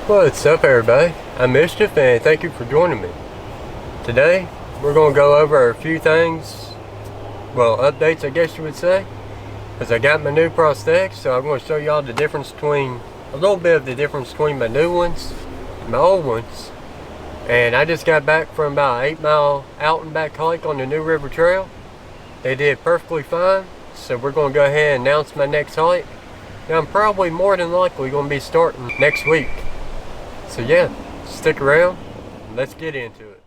What's up, everybody? I'm Mischief, and thank you for joining me. Today, we're going to go over a few things, well, updates I guess you would say, because I got my new prosthetics, so I'm going to show y'all the difference between, a little bit of the difference between my new ones and my old ones. And I just got back from about an 8-mile out and back hike on the New River Trail. They did perfectly fine, so we're going to go ahead and announce my next hike. Now, I'm probably more than likely going to be starting next week. So yeah, stick around, and let's get into it.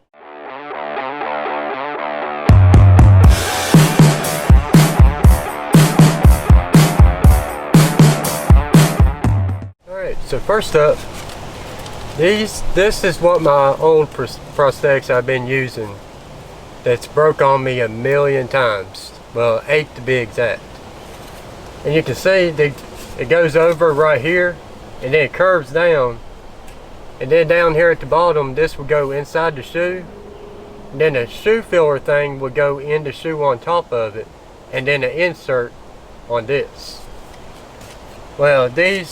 Alright, so first up, this is what my old prosthetics I've been using that's broke on me 1,000,000 times. Well, 8 to be exact. And you can see it goes over right here, and then it curves down. And then down here at the bottom, this would go inside the shoe. And then the shoe filler thing would go in the shoe on top of it. And then an insert on this. Well, they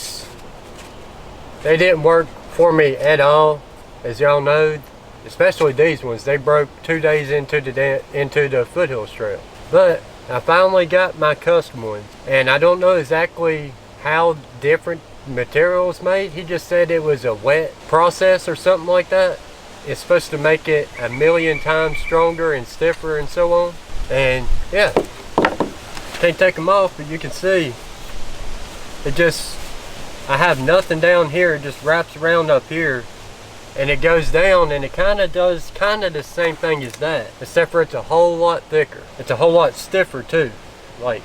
didn't work for me at all. As y'all know, especially these ones, they broke 2 days into the foothills trail. But I finally got my custom ones. And I don't know exactly how different materials made. He just said it was a wet process or something like that. It's supposed to make it 1,000,000 times stronger and stiffer and so on. And yeah, can't take them off, but you can see I have nothing down here. It just wraps around up here and it goes down, and it kind of does the same thing as that, except for it's a whole lot thicker. It's a whole lot stiffer too. Like,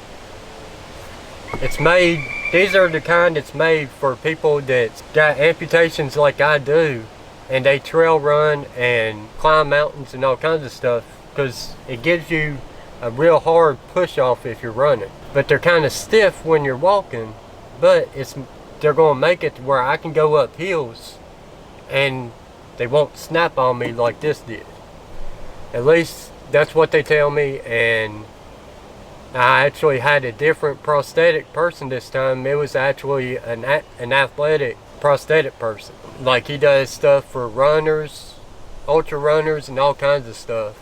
it's made, these are the kind that's made for people that's got amputations like I do, and they trail run and climb mountains and all kinds of stuff, because it gives you a real hard push off if you're running. But they're kind of stiff when you're walking, but they're going to make it to where I can go up hills and they won't snap on me like this did. At least that's what they tell me. And I actually had a different prosthetic person this time. It was actually an athletic prosthetic person. Like, he does stuff for runners, ultra runners, and all kinds of stuff.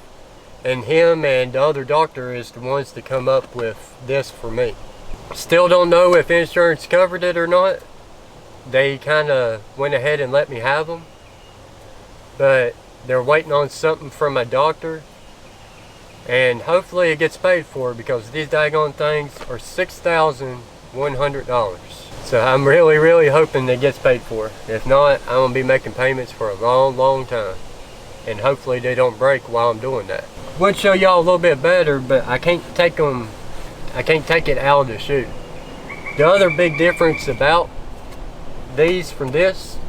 And him and the other doctor is the ones to come up with this for me. Still don't know if insurance covered it or not. They kind of went ahead and let me have them. But they're waiting on something from a doctor. And hopefully it gets paid for, because these daggone things are $6,100. So I'm really hoping it gets paid for. If not, I'm going to be making payments for a long time. And hopefully they don't break while I'm doing that. Would show y'all a little bit better, but I can't take it out of the shoe. The other big difference about these from this,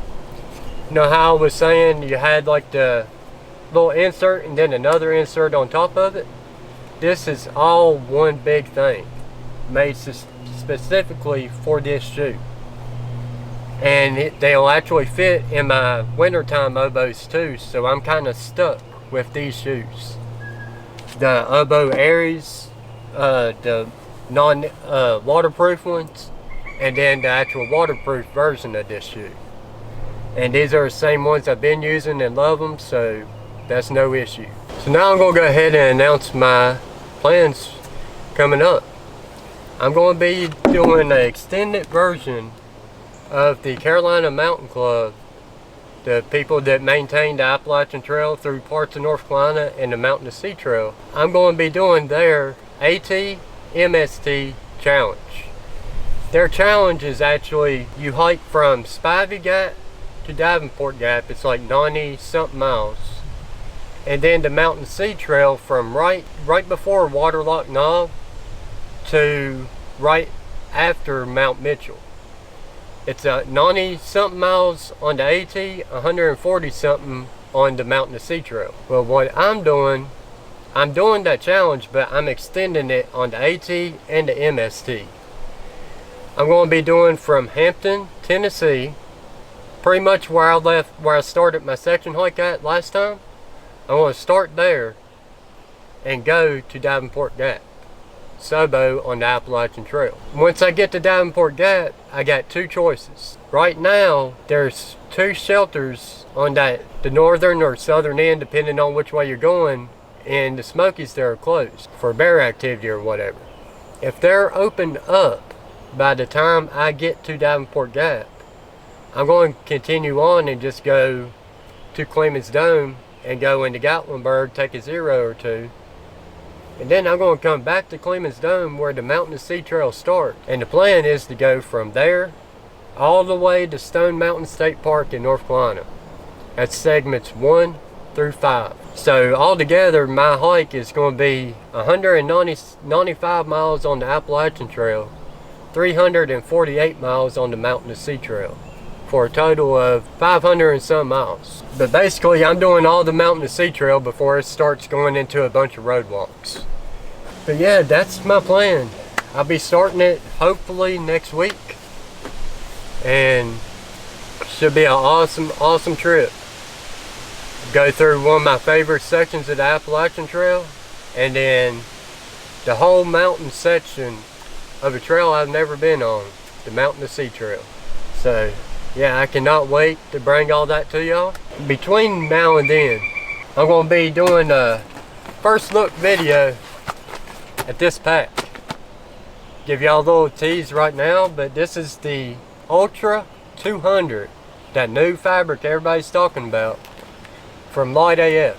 you know how I was saying you had like the little insert and then another insert on top of it? This is all one big thing, made specifically for this shoe. And they'll actually fit in my wintertime oboes too, so I'm kind of stuck with these shoes. The oboe Aries, the non-waterproof ones, and then the actual waterproof version of this shoe. And these are the same ones I've been using and love them, so that's no issue. So now I'm going to go ahead and announce my plans coming up. I'm going to be doing an extended version of the Carolina Mountain Club, the people that maintain the Appalachian Trail through parts of North Carolina and the Mountain to Sea Trail. I'm going to be doing their AT-MST challenge. Their challenge is actually, you hike from Spivey Gap to Davenport Gap. It's like 90-something miles. And then the Mountain Sea Trail from right before Waterlock Knob to right after Mount Mitchell. It's 90-something miles on the AT, 140-something on the Mountain Sea Trail. Well, what I'm doing that challenge, but I'm extending it on the AT and the MST. I'm going to be doing from Hampton, Tennessee, pretty much where I started my section hike at last time. I'm going to start there and go to Davenport Gap. Sobo on the Appalachian Trail. Once I get to Davenport Gap, I got two choices. Right now, there's two shelters on the northern or southern end, depending on which way you're going, and the Smokies there are closed for bear activity or whatever. If they're opened up by the time I get to Davenport Gap, I'm going to continue on and just go to Clemens Dome and go into Gatlinburg, take a 0 or 2. And then I'm going to come back to Clemens Dome where the Mountain to Sea Trail starts. And the plan is to go from there all the way to Stone Mountain State Park in North Carolina. That's segments 1 through 5. So altogether, my hike is going to be 195 miles on the Appalachian Trail, 348 miles on the Mountain to Sea Trail, for a total of 500 and some miles. But basically, I'm doing all the Mountain to Sea Trail before it starts going into a bunch of roadwalks. But yeah, that's my plan. I'll be starting it hopefully next week. And should be an awesome trip. Go through one of my favorite sections of the Appalachian Trail, and then the whole mountain section of a trail I've never been on, the Mountain to Sea Trail. So yeah, I cannot wait to bring all that to y'all. Between now and then, I'm going to be doing a first look video at this pack. Give y'all a little tease right now, but this is the Ultra 200, that new fabric everybody's talking about, from Light AF.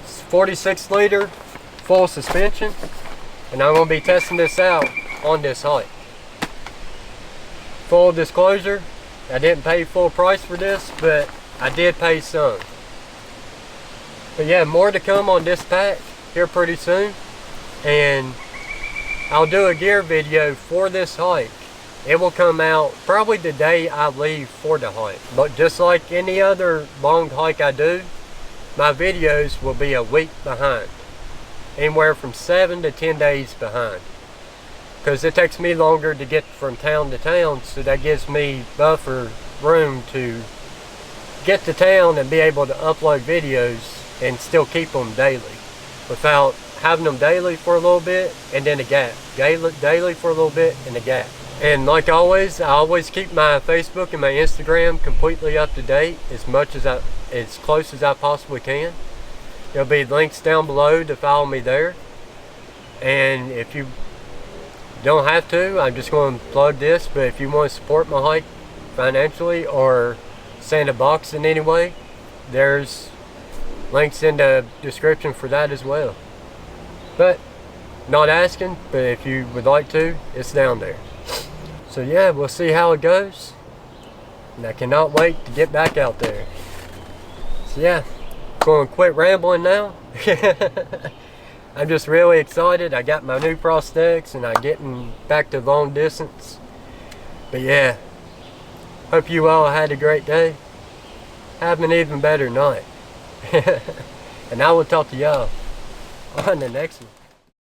It's 46 liter full suspension, and I'm going to be testing this out on this hike. Full disclosure, I didn't pay full price for this, but I did pay some. But yeah, more to come on this pack here pretty soon, and I'll do a gear video for this hike. It will come out probably the day I leave for the hike. But just like any other long hike I do, my videos will be a week behind. Anywhere from 7 to 10 days behind. Because it takes me longer to get from town to town, so that gives me buffer room to get to town and be able to upload videos and still keep them daily, without having them daily for a little bit and then a gap. Daily for a little bit and a gap. And like always, I always keep my Facebook and my Instagram completely up to date as close as I possibly can. There'll be links down below to follow me there. And if you don't have to, I'm just going to plug this, but if you want to support my hike financially or send a box in any way, there's links in the description for that as well. But not asking, but if you would like to, it's down there. So yeah, we'll see how it goes, and I cannot wait to get back out there. So yeah, going to quit rambling now. I'm just really excited. I got my new prosthetics and I'm getting back to long distance. But yeah, hope you all had a great day. Have an even better night. And I will talk to y'all on the next one.